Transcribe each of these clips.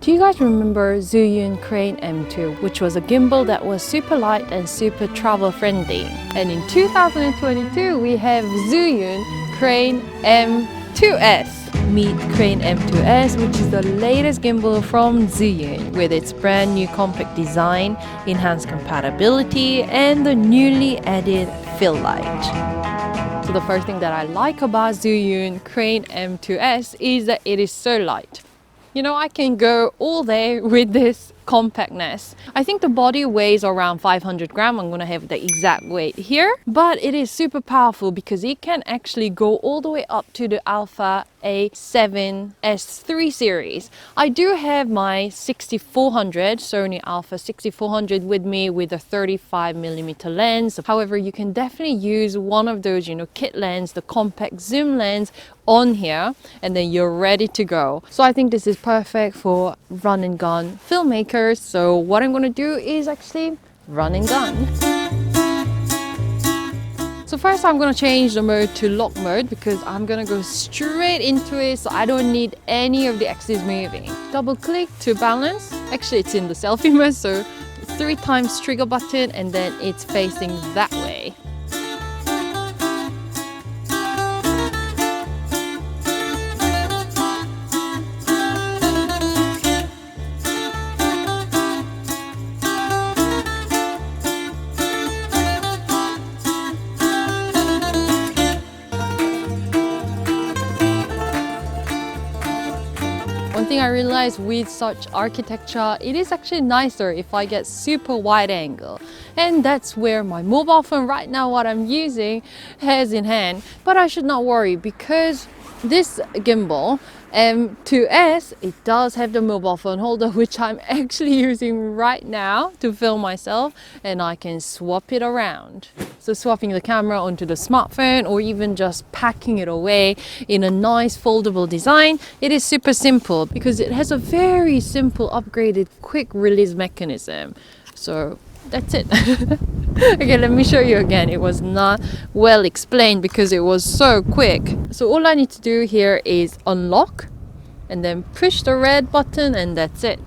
Do you guys remember Zhiyun Crane M2, which was a gimbal that was super light and super travel friendly? And in 2022, we have Zhiyun Crane M2S. Meet Crane M2S, which is the latest gimbal from Zhiyun with its brand new compact design, enhanced compatibility, and the newly added fill light. So the first thing that I like about Zhiyun Crane M2S is that it is so light. You know, I can go all day with this compactness. I think the body weighs around 500 grams. I'm gonna have the exact weight here, but it is super powerful because it can actually go all the way up to the Alpha A7S3 series. I do have my 6400 Sony Alpha 6400 with me with a 35mm lens. However, you can definitely use one of those, kit lens, the compact zoom lens on here, and then you're ready to go. So I think this is perfect for run and gun filmmakers. So what I'm going to do is actually run and gun. So first I'm going to change the mode to lock mode because I'm going to go straight into it, so I don't need any of the axis moving. Double click to balance. Actually, it's in the selfie mode, so 3 times trigger button and then it's facing that way. One thing I realized with such architecture, it is actually nicer if I get super wide angle. And that's where my mobile phone right now, what I'm using, has in hand. But I should not worry because this gimbal M2S, it does have the mobile phone holder, which I'm actually using right now to film myself, and I can swap it around. So swapping the camera onto the smartphone or even just packing it away in a nice foldable design, it is super simple because it has a very simple upgraded quick release mechanism. So that's it. Okay, let me show you again. It was not well explained because it was so quick. So all I need to do here is unlock and then push the red button, and that's it.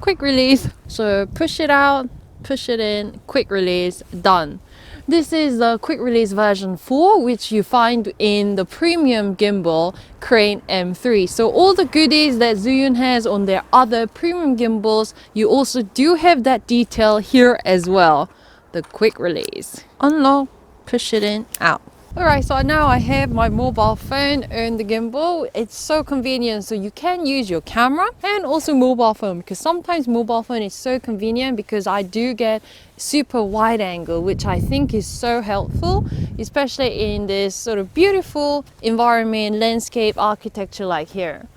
Quick release. So push it out, push it in, quick release, done. This is the quick release version 4, which you find in the premium gimbal Crane M3. So all the goodies that Zhiyun has on their other premium gimbals, you also do have that detail here as well. The quick release. Unlock, push it in, out. Alright, so now I have my mobile phone on the gimbal. It's so convenient, so you can use your camera and also mobile phone, because sometimes mobile phone is so convenient because I do get super wide angle, which I think is so helpful, especially in this sort of beautiful environment, landscape, architecture like here.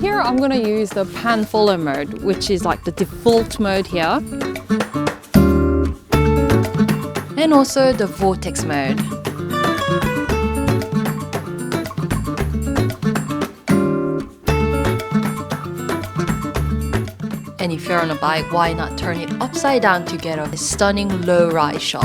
Here I'm going to use the pan follow mode, which is like the default mode here, and also the vortex mode. And if you're on a bike, why not turn it upside down to get a stunning low rise shot.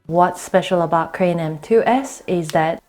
What's special about Crane M2S is that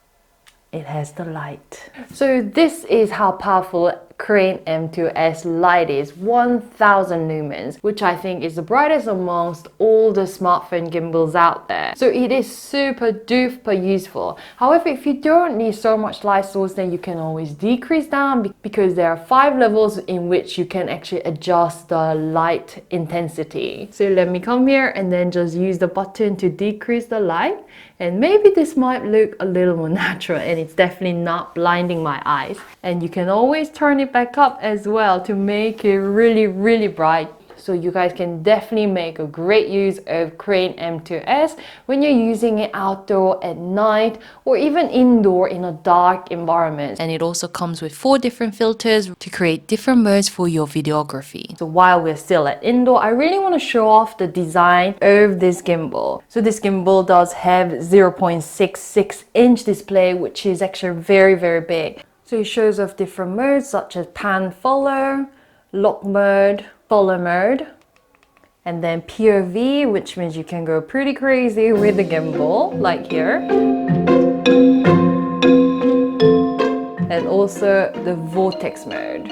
it has the light. So this is how powerful Crane M2S light is, 1000 lumens, which I think is the brightest amongst all the smartphone gimbals out there. So it is super duper useful. However, if you don't need so much light source, then you can always decrease down because there are 5 levels in which you can actually adjust the light intensity. So let me come here and then just use the button to decrease the light. And maybe this might look a little more natural, and it's definitely not blinding my eyes. And you can always turn it back up as well to make it really, really bright. So you guys can definitely make a great use of Crane M2S when you're using it outdoor at night or even indoor in a dark environment. And it also comes with 4 different filters to create different modes for your videography. So while we're still at indoor, I really want to show off the design of this gimbal. So this gimbal does have 0.66-inch display, which is actually very big. So it shows off different modes such as pan follow, lock mode, follow mode, and then POV, which means you can go pretty crazy with the gimbal, like here. And also the vortex mode.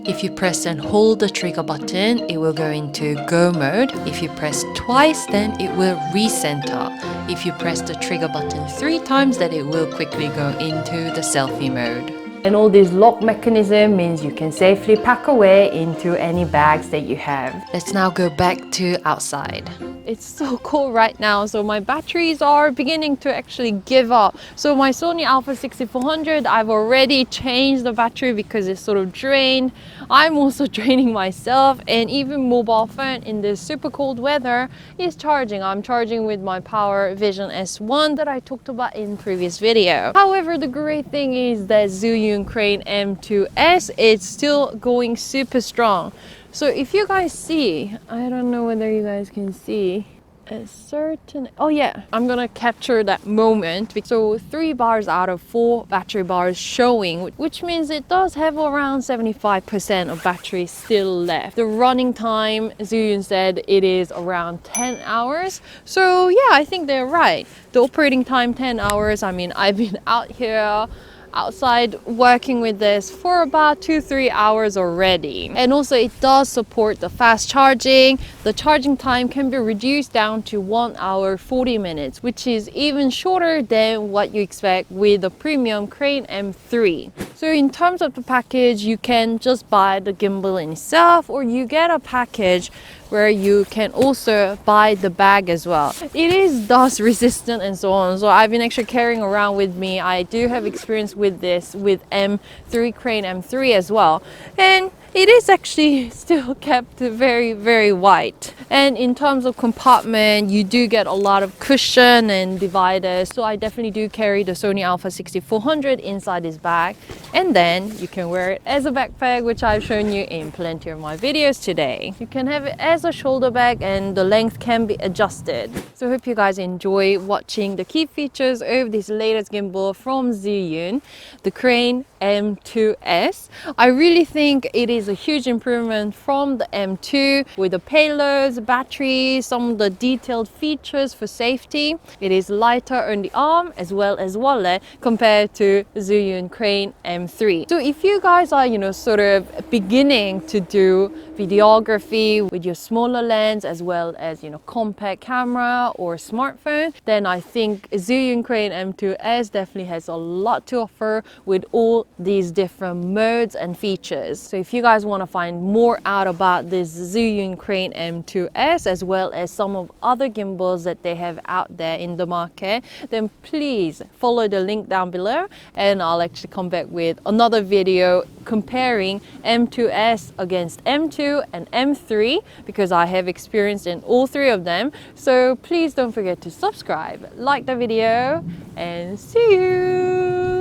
If you press and hold the trigger button, it will go into go mode. If you press twice, then it will recenter. If you press the trigger button 3 times, then it will quickly go into the selfie mode. And all this lock mechanism means you can safely pack away into any bags that you have. Let's now go back to outside. It's so cold right now, so my batteries are beginning to actually give up. So my Sony Alpha 6400, I've already changed the battery because it's sort of drained. I'm also draining myself, and even mobile phone in this super cold weather is charging. I'm charging with my Power Vision S1 that I talked about in previous video. However, the great thing is that Zhiyun Crane M2S is still going super strong. So if you guys see, I don't know whether you guys can see a certain, oh yeah, I'm gonna capture that moment. So 3 bars out of 4 battery bars showing, which means it does have around 75% of battery still left. The running time, Zhiyun said it is around 10 hours. So yeah, I think they're right. The operating time 10 hours. I mean, I've been out here outside working with this for about 2-3 hours already. And also it does support the fast charging. The charging time can be reduced down to 1 hour 40 minutes, which is even shorter than what you expect with the premium Crane M3. So in terms of the package, you can just buy the gimbal in itself, or you get a package where you can also buy the bag as well. It is dust resistant and so on, so I've been actually carrying around with me. I do have experience with this with M3, Crane M3 as well, and it is actually still kept very white. And in terms of compartment, you do get a lot of cushion and dividers, so I definitely do carry the Sony Alpha 6400 inside this bag, and then you can wear it as a backpack, which I've shown you in plenty of my videos today. You can have it as a shoulder bag, and the length can be adjusted. So I hope you guys enjoy watching the key features of this latest gimbal from Zhiyun, the Crane M2S. I really think it is a huge improvement from the M2 with the payloads, batteries, some of the detailed features for safety. It is lighter on the arm as well as wallet compared to Zhiyun Crane M3. So if you guys are, sort of beginning to do videography with your smaller lens as well as, compact camera or smartphone, then I think Zhiyun Crane M2S definitely has a lot to offer with all these different modes and features. So if you guys want to find more out about this Zhiyun Crane M2S as well as some of other gimbals that they have out there in the market, then please follow the link down below, and I'll actually come back with another video comparing M2S against M2 and M3 because I have experience in all 3 of them. So please don't forget to subscribe, like the video, and see you!